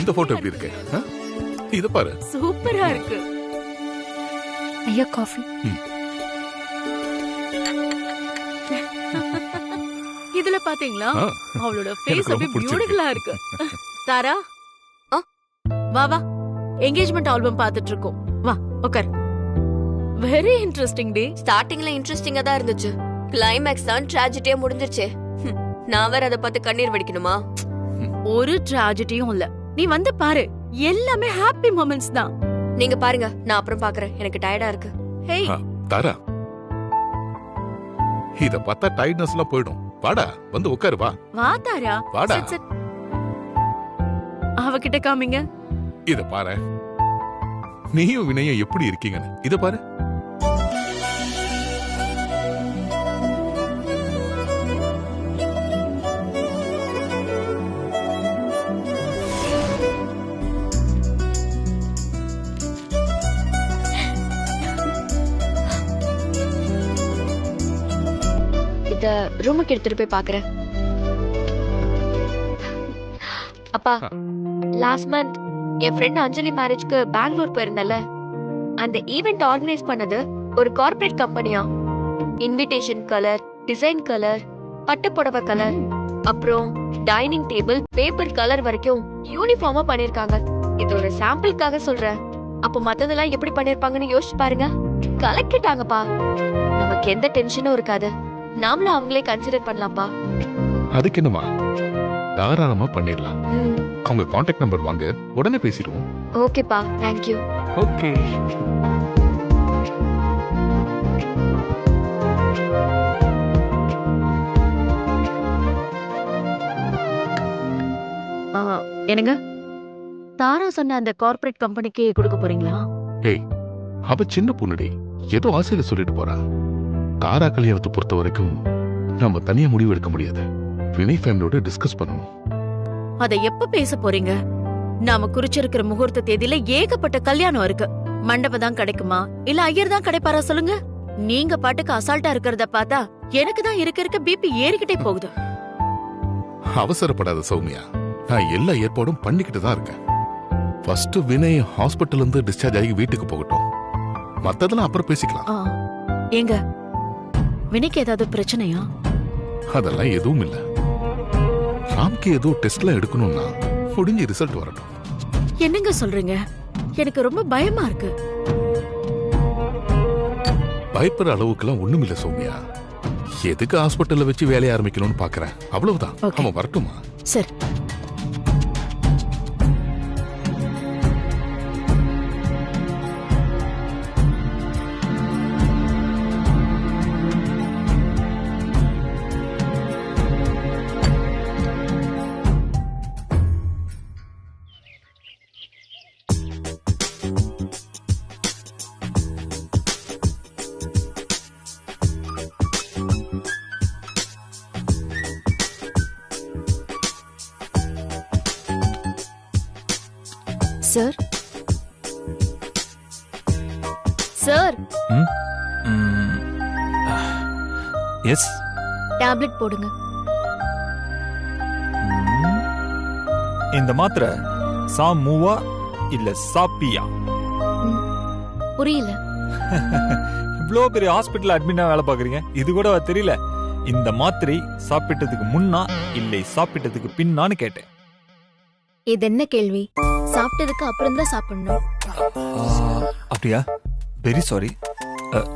இந்த போட்டோ எப்படி இருக்கு? இத பாரு. சூப்பரா இருக்கு. ஐயா காஃபி. இதுல பாத்தீங்களா அவளோட ஃபேஸ் எனக்கு ரொம்ப அப்படியே பிடிச்சிருக்கு. பியூட்டிஃபுல்லா இருக்கு. தாரா வா வா, என்கேஜ்மெண்ட் ஆல்பம் பாத்துட்டு இருக்கோம். வா உட்கார். வெரி இன்ட்ரெஸ்டிங் டே. ஸ்டார்டிங்ல இன்ட்ரெஸ்டிங்கா தான் இருந்துச்சு. கிளைமேக்ஸ் தான் ட்ராஜடியா முடிஞ்சிருச்சு. நான் வேற அதை பார்த்து கண்ணீர் வடிக்கணுமா? ஒரு ட்ராஜடியும் இல்ல. நீ வந்து பாரு, எல்லாமே ஹாப்பி மொமெண்ட்ஸ் தான். நீங்க பாருங்க, நான் அப்புறம் பாக்குறேன். எனக்கு டயர்டா இருக்கு. ஹேய் தாரா, இத பார்த்தா டயர்ட்னஸ் எல்லாம் போயிடும். வாடா, வந்து உட்காரு. வா வா தாரா, வாடா. sit, sit. அவகிட்ட காமிங்க. இத பாரு, நீயும் வினயும் எப்படி இருக்கீங்கன்னு. இத பாரு. இத ரூமுக்கு எடுத்துட்டு போய் பாக்குறேன். அப்பா, லாஸ்ட் மந்த் என் ஃப்ரெண்ட் அஞ்சலி மேரேஜ்க்கு பெங்களூர் போயிருந்தல, அந்த ஈவென்ட் ஆர்கனைஸ் பண்ணது ஒரு கார்ப்பரேட் கம்பெனியா. இன்விடேஷன் கலர், டிசைன் கலர், பட்டு புடவை கலர், அப்புறம் டைனிங் டேபிள் பேப்பர் கலர் வரைக்கும் யூனிஃபார்மா பண்ணிருக்காங்க. இது ஒரு சாம்பிளுக்காக சொல்றேன். அப்போ மத்ததெல்லாம் எப்படி பண்ணிருப்பாங்கன்னு யோசிச்சு பாருங்க. கலக்கிட்டாங்கப்பா. நமக்கு எந்த டென்ஷனும் இருக்காது. நாமளும் அவங்களே கன்சிடர் பண்ணலாம்ப்பா. அதுக்கு என்னமா, தாராளமா பண்ணிடலாம். அவங்க கான்டாக்ட் நம்பர் வாங்க, உடனே பேசிடுவோம். ஓகேப்பா, தேங்க்யூ. ஓகே. என்னங்க, தாரா சொன்ன அந்த கார்ப்பரேட் கம்பெனிக்கு கொடுக்க போறீங்களா? ஏய், அவ சின்ன பொண்ணுடே, ஏதோ ஆசையில சொல்லிட்டு போறா. தாரா கல்யாணத்தை பொறுத்த வரைக்கும் நம்ம தனியா முடிவு எடுக்க முடியாது. வினய் ஃபேமிலியோட டிஸ்கஸ் பண்ணணும். அத எப்ப பேச போறீங்க? நாம குறிச்சிருக்கிற முகூர்த்த தேதியில ஏகப்பட்ட கல்யாணம் இருக்கு. மண்டபம் தான் கிடைக்குமா இல்ல ஐயர் தான் கிடைப்பாரா சொல்லுங்க? நீங்க பாட்டுக்கு அசால்ட்டா இருக்கிறத பார்த்தா எனக்கு தான் இருக்க பிபி ஏறிக்கிட்டே போகுது. அவசரப்படாத சௌமியா, நான் எல்லா ஏற்பாடும் பண்ணிக்கிட்டு தான் இருக்கேன். ஃபர்ஸ்ட் வினய் ஹாஸ்பிட்டல் இருந்து டிஸ்சார்ஜ் ஆகி வீட்டுக்கு போகட்டும். மத்ததெல்லாம் அப்புறம் பேசிக்கலாம். ஏங்க, வினைக்கு ஏதாவது பிரச்சனையா? அதெல்லாம் எதுவும் இல்ல. ராம்க்கு ஏதோ டெஸ்ட்லாம் எடுக்கணும்னா முடிஞ்சு ரிசல்ட் வரட்டும். என்னங்க சொல்றீங்க? எனக்கு ரொம்ப பயமா இருக்கு. பயப்படுற அளவுக்குலாம் ஒண்ணும் இல்ல சௌமியா. எதுக்கு ஹாஸ்பிட்டல்ல வச்சு வேலைய ஆரம்பிக்கணும்னு பாக்குறேன், அவ்வளவுதான். அவன் வரட்டுமா? சரி. Sir, sir. எஸ், டேப்லெட் போடுங்க. இந்த மாத்திரை சாமுவா இல்ல சாப்பியா? புரியல. இவ்வளோ பெரிய ஹாஸ்பிட்டல் அட்மினா வேலை பாக்குறீங்க, இது கூட தெரியல? இந்த மாத்திரை சாப்பிட்டதுக்கு முன்னா இல்லை சாப்பிட்டதுக்கு பின்னான்னு கேட்டேன். இது என்ன கேள்வி? சாப்பிட்டதுக்கு அப்புறம் தான் சாப்பிடணும். அப்படியா? வெரி சாரி,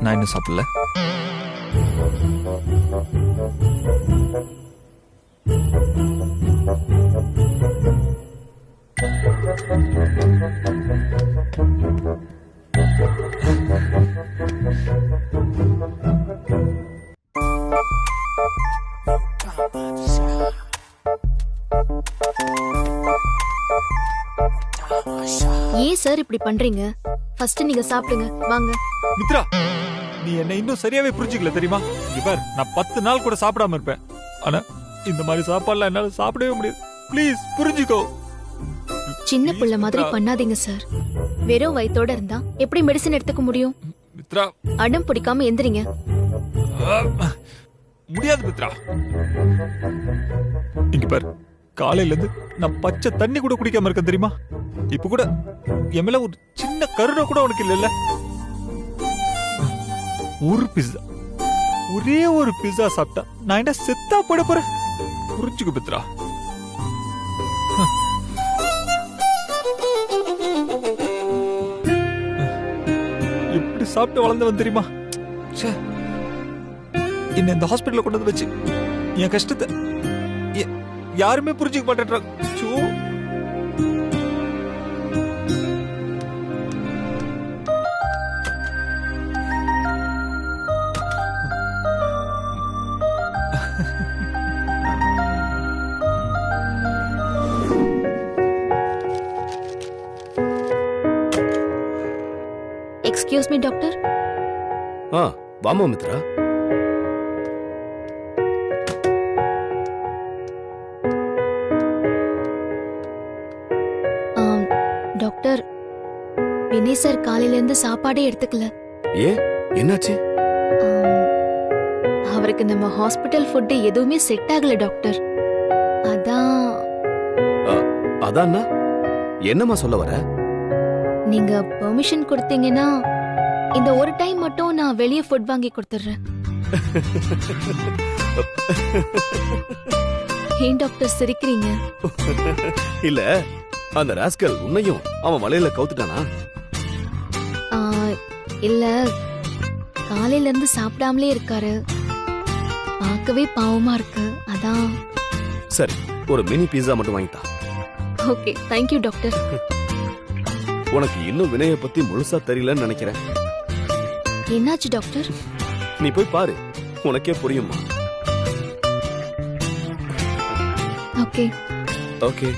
நான் இன்னும் சாப்பிடல. ஏன் சார் இப்படி பண்றீங்க? ஃபர்ஸ்ட் நீங்க சாப்பிடுங்க, வாங்க. மித்ரா, நீ என்ன இன்னும் சரியாவே புரிஞ்சுக்கல தெரியுமா? இங்க பார், நான் 10 நாள் கூட சாப்பிடாம இருப்பேன். ஆனா இந்த மாதிரி சாப்பாடுலாம் என்னால சாப்பிடவே முடியாது. ப்ளீஸ் புரிஞ்சுக்கோ. சின்ன புள்ள மாதிரி பண்ணாதீங்க சார். வெறும் வயித்தோட இருந்தா எப்படி மெடிசன் எடுத்துக்க முடியும்? மித்ரா, அடம் பிடிக்காம எந்திரிங்க. முடியாது மித்ரா. இங்க பார், காலையில இருந்து நான் பச்சை தண்ணி கூட குடிக்காம இருக்கேன் தெரியுமா? இப்ப கூட என் மேல ஒரு சின்ன கருணை கூட உனக்கு இல்ல. ஒரு பிஸ்ஸா, ஒரே ஒரு பிஸ்ஸா சாப்பிட்டா நான் என்ன செத்தா போட போறேன்? புரிஞ்சுக்க பித்ரா. எப்படி சாப்பிட்டு வளர்ந்தவன் தெரியுமா? என்ன இந்த ஹாஸ்பிட்டல்ல கொண்டு வந்து வச்சு என் கஷ்டத்தை யாருமே புரிஞ்சுக்க மாட்டேன்றாங்க. Excuse me doctor. வாமா மித்ரா. டாக்டர், வினய் சார் காலையில இருந்து சாப்பாடே எடுத்துக்கல. ஏன், என்னாச்சு? அவருக்கு நம்ம ஹாஸ்பிட்டல் ஃபுட் எதுவுமே செட் ஆகல டாக்டர். அதான் என்னம்மா சொல்ல வர? நீங்க பெர்மிஷன் கொடுத்தீங்கன்னா இந்த ஒரு டைம் மட்டும் நான் வெளியே ஃபுட் வாங்கி கொடுத்துறேன். ஏன் டாக்டர் சிரிக்கிறீங்க? இல்ல, அந்த ராஸ்கல் உன்னையும் அவன் வலையில கவுத்துட்டானா? இல்ல, காலையில இருந்து சாப்பிடாமலே இருக்காரு. பார்க்கவே பாவமா இருக்கு. அதான். சரி, ஒரு மினி பீஸா மட்டும் வாங்கிட்டா. Okay, thank you doctor. உனக்கு இன்னும் வினய பத்தி முழுசா தெரியலன்னு நினைக்கிறேன். என்னாச்சு டாக்டர்? நீ போய் பாரு, உனக்கே புரியுமா? Okay okay.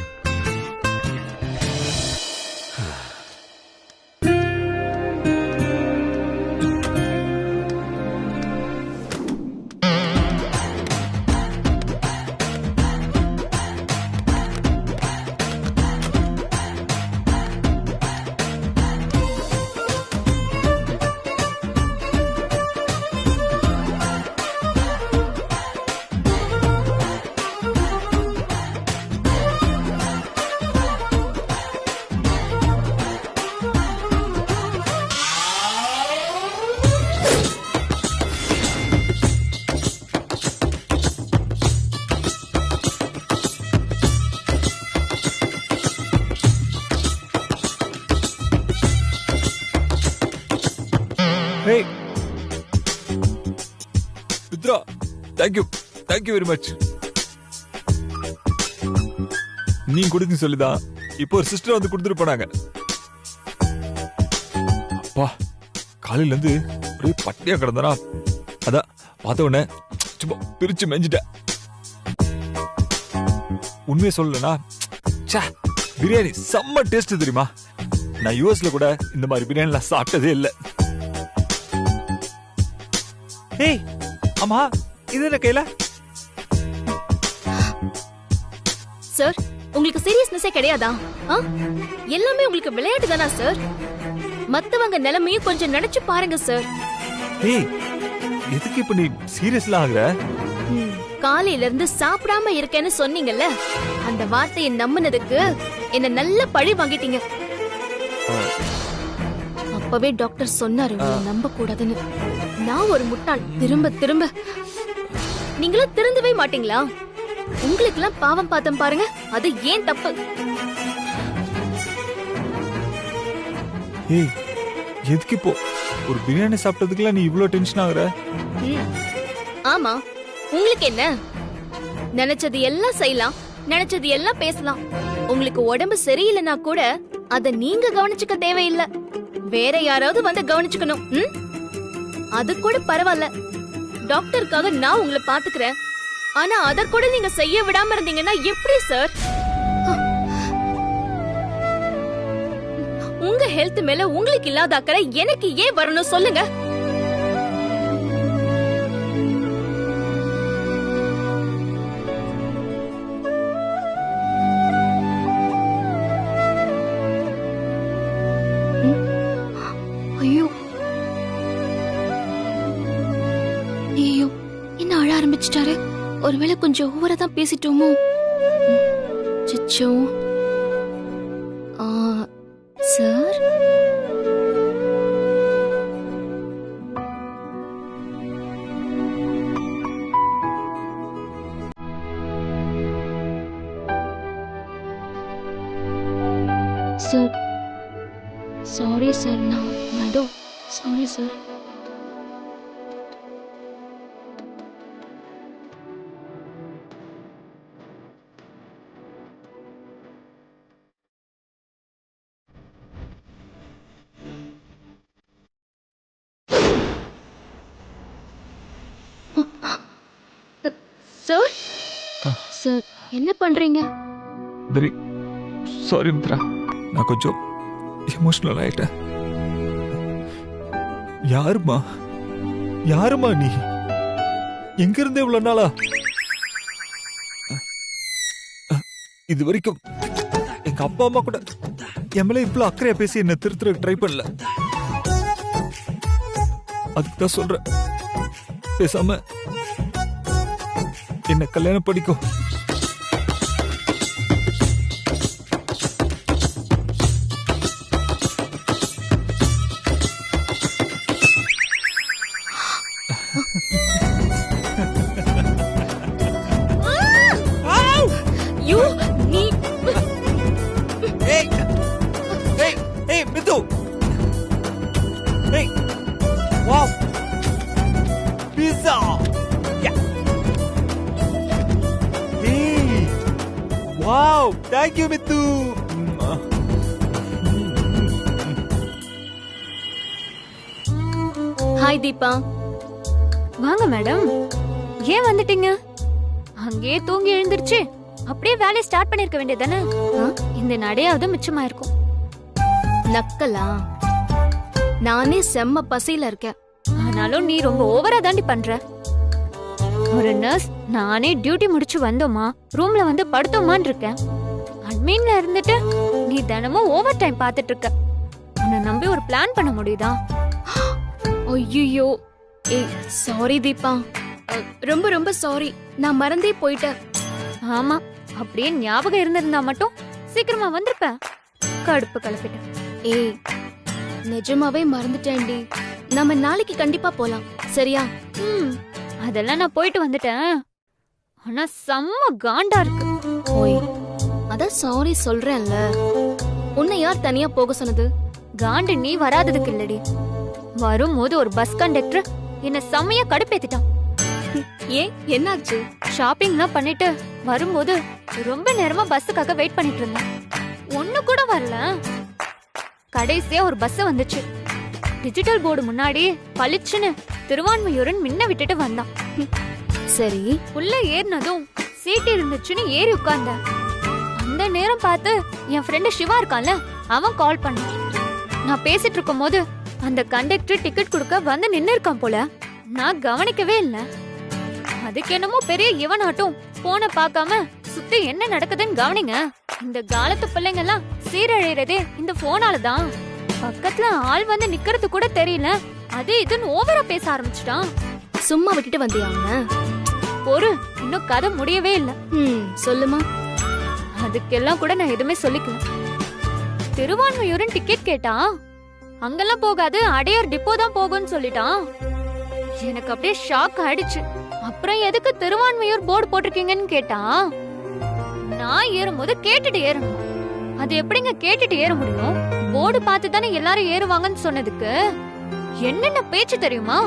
Hey, Mitra, thank you very much. நீ கொடுத்து சொல்லிதான் இப்போ ஒரு சிஸ்டர் வந்து கொடுத்துட்டு போனாங்க. அப்பா, காலையில இருந்து ஒரே பட்டியா கிடந்தனா, அதான் பார்த்த உடனே சும்மா பிரிச்சு மெஞ்சிட்டேன். உண்மையை சொல்லலனா, பிரியாணி செம்ம டேஸ்ட் தெரியுமா? நான் யூஎஸ்ல கூட இந்த மாதிரி பிரியாணிலாம் சாப்பிட்டதே இல்லை. ஏய், அம்மா, இது என்ன கையில? சார், உங்களுக்கு சீரியஸ்னஸே கிடையாதா? எல்லாமே உங்களுக்கு விளையாட்டு தானா சார்? மத்தவங்க நிலைமையும் கொஞ்சம் நினைச்சு பாருங்க சார். ஏய், எதுக்கு இப்ப நீ சீரியஸ்லாம் ஆகுற? காலையில இருந்து சாப்பிடாம இருக்கேன்னு சொன்னீங்கல்ல, அந்த வார்த்தையை நம்பினதுக்கு என்ன நல்ல பழி வாங்கிட்டீங்க. அப்பவே டாக்டர் சொன்னாரு நம்ப கூடாதுன்னு. நான் ஒரு முட்டாள். திரும்ப திரும்ப நீங்களும் திருந்தவே மாட்டீங்களா? உங்களுக்கு எல்லாம் பாவம் பார்த்தம் பாருங்க, அது ஏன் தப்பு? ஏய், எதுக்கு இப்போ ஒரு பிரியாணி சாப்பிட்டதுக்குலாம் நீ இவ்ளோ டென்ஷன் ஆகுற? ஆமா, உங்களுக்கு என்ன? நினைச்சது எல்லாம் செய்யலாம், நினைச்சது எல்லாம் பேசலாம். உங்களுக்கு உடம்பு சரியில்லைன்னா கூட அத நீங்க கவனிச்சுக்க தேவையில்லை, வேற யாராவது வந்து கவனிச்சுக்கணும். அது கூட பரவாயில்ல, டாக்டருக்காக நான் உங்களை பாத்துக்கிறேன். ஆனா அத கூட நீங்க செய்ய விடாம இருந்தீங்கன்னா எப்படி சார்? உங்க ஹெல்த் மேல உங்களுக்கு இல்லாத அக்கறை எனக்கு ஏன் வரணும் சொல்லுங்க? ஐயோ ஐயோ, என்ன அழ ஆரம்பிச்சிட்டாரு. ஒருவேளை கொஞ்சம் ஓவரா தான் பேசிட்டோமோ? அச்சச்சோ. சார், சார் சாரி சார், நான் நடு சாரி சார். சார் சார் என்ன பண்றீங்க? வெரி சாரி மித்ரா, நான் கொஞ்சம் எமோஷனல் ஆயிட்டேன். யாருமா நீ? எங்க இருந்தே இவ்வளவு நாளா? இது வரைக்கும் எங்க அப்பா அம்மா கூட என் மேல இவ்வளவு அக்கறையா பேசி என்ன திருத்த ட்ரை பண்ணல. அதுக்குதான் சொல்றேன், பேசாம என்ன கல்யாணம் படிக்கும். யூ நீ ஏய் ஏய் ஏய் மிது, ஏய் வாவ் பீஸா. ஏய் wow, thank you Mithu. Hi Deepa. வாங்க மேடம். ஏன் வந்துட்டீங்க? அங்கேயே தூங்கி எழுந்திருச்சு அப்படியே வேலையை ஸ்டார்ட் பண்ணிருக்க வேண்டியதானே? இந்த நடையாவது மிச்சமா இருக்கும். நக்கலா? நானே செம்ம பசியில இருக்கேன். ஆனாலும் நீ ரொம்ப ஓவரா தாண்டி பண்ற. ஒரு நர்ஸ் நானே டியூட்டி முடிச்சு வந்தோமா ரூம்ல வந்து படுத்தோமான்னு இருக்கேன். அட்மின்ல இருந்துட்டு நீ தினமும் ஓவர் டைம் பாத்துட்டு இருக்க. உன்னை நம்பி ஒரு பிளான் பண்ண முடியுதா? ஐயோ, ஏய் சாரி தீபா, ரொம்ப ரொம்ப சாரி. நான் மறந்தே போயிட்டேன். ஆமா, அப்படியே ஞாபகம் இருந்திருந்தா மட்டும் சீக்கிரமா வந்திருப்பேன். கடுப்பு கலப்பிட்டேன். ஏய் நிஜமாவே மறந்துட்டேன்டி. நம்ம நாளைக்கு கண்டிப்பா போலாம், சரியா? அதெல்லாம் நான் போயிட்டு வந்துட்டேன். ஆனா செம்ம காண்டா இருக்கு. ஓய், அதான் சாரி சொல்றேன்ல. உன்னை யார் தனியா போக சொன்னது? காண்டு நீ வராததுக்கு இல்லடி, வரும்போது ஒரு பஸ் கண்டக்டர் என்ன செம்மையா கடுப்பேத்திட்டான். ஏன் என்னாச்சு? ஷாப்பிங்லாம் பண்ணிட்டு வரும்போது ரொம்ப நேரமா பஸ்ஸுக்காக வெயிட் பண்ணிட்டு இருந்தேன். ஒண்ணு கூட வரல. கடைசியா ஒரு பஸ் வந்துச்சு. டிஜிட்டல் போர்டு முன்னாடி பளிச்சுன்னு திருவான்மையூரன் முன்ன விட்டுட்டு வந்தான். சரி, உள்ள ஏறினதும் சீட் இருந்துச்சுன்னு ஏறி உட்கார்ந்தேன். அந்த நேரம் பார்த்து என் ஃப்ரெண்டு சிவா இருக்கான்ல, அவன் கால் பண்ணான். நான் பேசிட்டு இருக்கும் போது அந்த கண்டக்டர் டிக்கெட் கொடுக்க வந்து நின்னு இருக்கான் போல. நான் கவனிக்கவே இல்ல. அதுக்கு என்னமோ பெரிய இவனாட்டும் போன பார்க்காம சுத்தி என்ன நடக்குதுன்னு கவனிங்க. இந்த காலத்து பிள்ளைங்க எல்லாம் சீரழிறதே இந்த போனால தான். பக்கத்துல ஆள் வந்து நிக்கிறது கூட தெரியல, அது இதுன்னு ஓவரா பேச ஆரம்பிச்சுட்டான். சும்மா விட்டுட்டு வந்தியா அவன? பொறு, இன்னும் கதை முடியவே இல்ல. சொல்லுமா. அதுக்கெல்லாம் கூட நான் எதுவுமே சொல்லிக்கல. திருவான்மையூரன் டிக்கெட் கேட்டா, அங்கெல்லாம் போகாது அடையார் டிப்போ தான் போகும்னு சொல்லிட்டான். எனக்கு அப்படியே ஷாக் ஆயிடுச்சு. அப்புறம் எதுக்கு திருவான்மையூர் போர்டு போட்டிருக்கீங்கன்னு கேட்டா, நான் ஏறும்போது கேட்டுட்டு ஏறணும். அது எப்படிங்க கேட்டுட்டு ஏற முடியும்? போர்டு பார்த்து தானே எல்லாரும் ஏறுவாங்கன்னு சொன்னதுக்கு என்னென்ன பேச்சு தெரியுமா?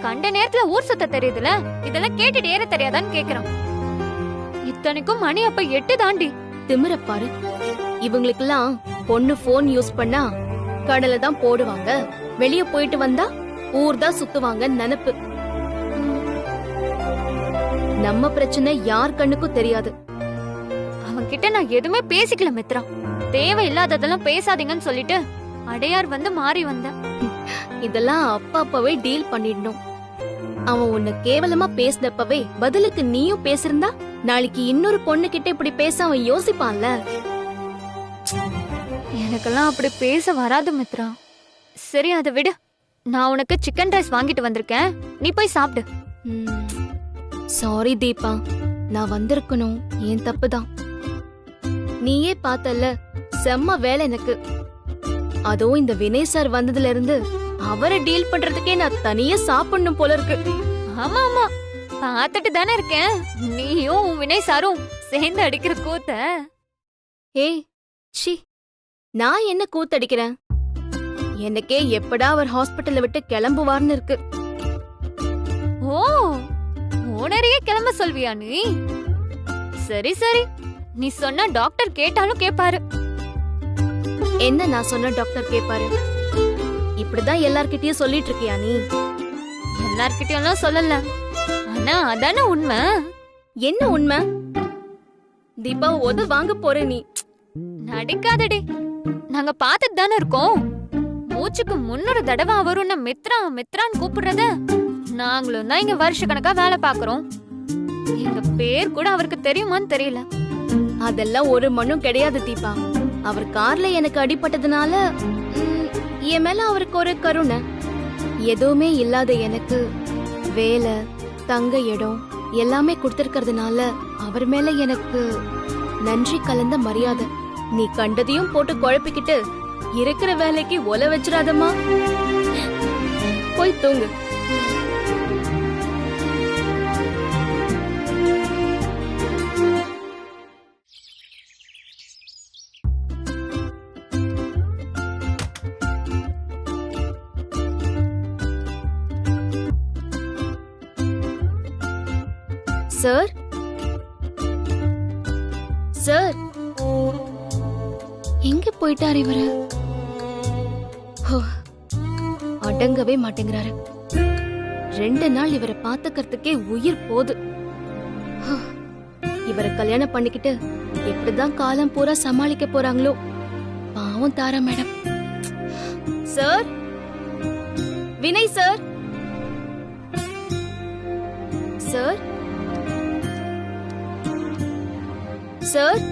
கண்ட நேரத்துல ஊர் சுத்த தெரியுதுல, இதெல்லாம் கேட்டுட்டு ஏற தெரியாதான்னு கேக்குறான். இத்தனைக்கும் மணி அப்ப 8 தாண்டி. திமிர பாரு. இவங்களுக்கெல்லாம் பொண்ணு போன் யூஸ் பண்ணா கடலை தான் போடுவாங்க, வெளிய போயிட்டு வந்தா ஊர் தான் சுத்துவாங்க நினைப்பு. நம்ம பிரச்சனை யார் கண்ணுக்கும் தெரியாது. அவன் கிட்ட நான் எதுவுமே பேசிக்கல மித்ரா. தேவையில்லாததெல்லாம் பேசாதீங்கன்னு சொல்லிட்டு அடையார் வந்து மாறி வந்தேன். இதெல்லாம் அப்பாவே டீல் பண்ணிடணும். அவன் உன்னை கேவலமா பேசினப்பவே பதிலுக்கு நீயும் பேசிருந்தா நாளைக்கு இன்னொரு பொண்ணு கிட்ட இப்படி பேச அவன் யோசிப்பான்ல. எனக்கெல்லாம் அப்படி பேச வராது மித்ரா. சரி அதை விடு. நான் உனக்கு சிக்கன் ரைஸ் வாங்கிட்டு வந்திருக்கேன், நீ போய் சாப்பிடு. சாரி தீபா, நான் வந்திருக்கணும், ஏன் தப்புதான். நீயே பார்த்தல்ல, செம்ம வேலை எனக்கு. அதுவும் இந்த வினய் சார் வந்ததுல இருந்து அவரை டீல் பண்றதுக்கே நான் தனியா சாப்பிடணும் போல இருக்கு. ஆமா ஆமா, பார்த்துட்டு தானே இருக்கேன். நீயும் உன் வினய் சாரும் சேர்ந்து அடிக்கிற கூத்த. ஏய் சி, நான் என்ன கூத்தடிக்கிறேன்? எனக்கே எப்படா அவர் ஹாஸ்பிட்டல்ல விட்டு கிளம்புவார்னு இருக்கு. ஓ, ஓனரையே கிளம்ப சொல்வியா நீ? சரி சரி, நீ சொன்னா டாக்டர் கேட்டாலும் கேப்பாரு. என்ன நான் சொன்ன டாக்டர் கேப்பாரு? இப்படிதான் எல்லார்கிட்டயும் சொல்லிட்டு இருக்கியா நீ? எல்லார்கிட்டயும் சொல்லல, ஆனா அதானே உண்மை. என்ன உண்மை? தீபா உத வாங்க போற நீ. நடிக்காதடி, நாங்க பார்த்துட்டு தானே இருக்கோம். மூச்சுக்கு 300 தடவை அவரும் மித்ரா மித்ரான்னு கூப்பிடுறத நாங்களும் தான் இங்க வருஷ கணக்கா வேலை பாக்குறோம். எங்க பேர் கூட அவருக்கு தெரியுமான்னு தெரியல. அதெல்லாம் ஒரு மண்ணும் கிடையாது தீபா. அவர் கார்ல எனக்கு அடிபட்டதுனால என் மேல அவருக்கு ஒரு கருணை. எதுவுமே இல்லாத எனக்கு வேலை, தங்க இடம் எல்லாமே கொடுத்திருக்கிறதுனால அவர் மேல எனக்கு நன்றி கலந்த மரியாதை. நீ கண்டதையும் போட்டு குழப்பிக்கிட்டு இருக்கிற வேலைக்கு ஒல வச்சிடாதம்மா. போய் தூங்கு. சார் சார், எங்க போயிட்டாரு இவரு? அடங்கவே மாட்டேங்கிறாரு. 2 நாள் இவரை பாத்துக்கிறதுக்கே உயிர் போது. இவரை கல்யாணம் பண்ணிக்கிட்டு எப்படிதான் காலம் பூரா சமாளிக்க போறாங்களோ. பாவம் Tara madam. Sir, Vinay sir. Sir sir,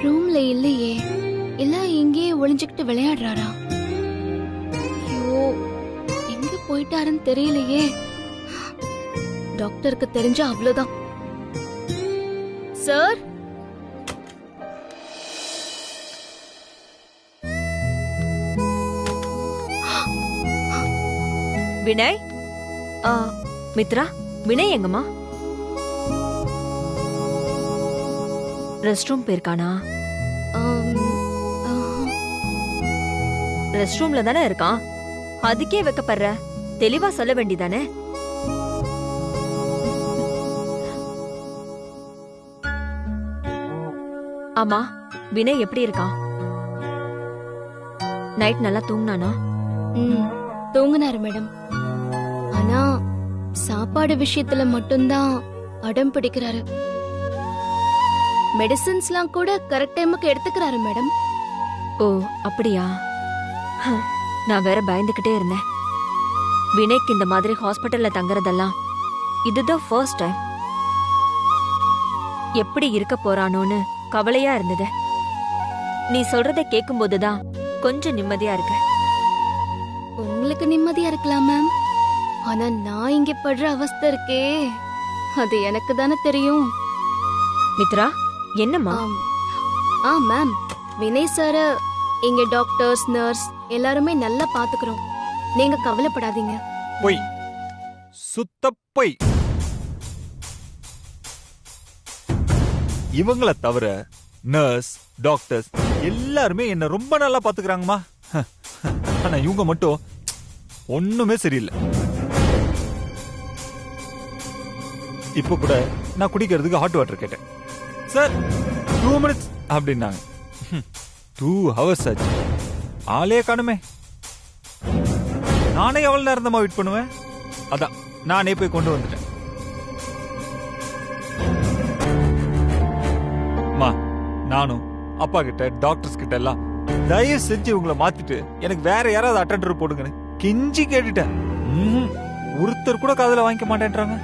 ரூம்ல இல்லையே. எல்லாம் இங்கேயே ஒளிஞ்சுக்கிட்டு விளையாடுறாரா? ஐயோ, எங்க போயிட்டாருன்னு தெரியலையே. டாக்டருக்கு தெரிஞ்சா அவ்வளவுதான். சார், வினய், மித்ரா, வினய் எங்கம்மா? Rest room போயிருக்கானா? ரெஸ்ட் ரூம்ல தானே இருக்கான். அதுக்கே வைக்கப்படுற, தெளிவா சொல்ல வேண்டிதானே? ஆமா, வினய் எப்படி இருக்கான்? நைட் நல்லா தூங்குனானா? தூங்குனாரு மேடம். ஆனா சாப்பாடு விஷயத்துல மட்டும்தான் அடம் பிடிக்கிறாரு. மெடிசின்ஸ்லாம் கூட கரெக்ட் டைமுக்கு எடுத்துக்கிறாரு மேடம். ஓ அப்படியா? நான் வேற பயந்துகிட்டே இருந்தேன். வினய்க்கு இந்த மாதிரி ஹாஸ்பிட்டல்ல தங்குறதெல்லாம் இதுதான் ஃபர்ஸ்ட் டைம். எப்படி இருக்க போறானோன்னு கவலையா இருந்தது. நீ சொல்றத கேட்கும் போதுதான் கொஞ்சம் நிம்மதியா இருக்கு. உங்களுக்கு நிம்மதியா இருக்கலாம் மேம். ஆனா நான் இங்க படுற அவஸ்தை இருக்கே, அது எனக்கு தானே தெரியும். மித்ரா, என்னம்மா? மேம், வினய் சார இங்க டாக்டர்ஸ், நர்ஸ் எல்லாருமே நல்லா பாத்துக்கிறோம். நீங்க கவலைப்படாதீங்க. பொய், சுத்த பொய். இவங்கள தவிர நர்ஸ், டாக்டர்ஸ் எல்லாருமே என்ன ரொம்ப நல்லா பாத்துக்கிறாங்கம்மா. ஆனா இவங்க மட்டும் ஒண்ணுமே சரியில்லை. இப்ப கூட நான் குடிக்கிறதுக்கு ஹாட் வாட்டர் கேட்டேன். சார் 2 minutes அப்படின்னாங்க. 2 hours ஆச்சு, ஆளே காணுமே. நானே எவ்வளவு நேரம் தான் வெயிட் பண்ணுவேன். அதான் நானே போய் கொண்டு வந்துட்டேன். நானும் அப்பா கிட்ட, டாக்டர்ஸ் கிட்ட எல்லாம் தயவு செஞ்சு உங்களை மாத்திட்டு எனக்கு வேற யாராவது அட்டெண்டர் போடுங்கன்னு கெஞ்சி கேட்டுட்டேன். ஒருத்தர் கூட காதுல வாங்கிக்க மாட்டேன்றாங்க.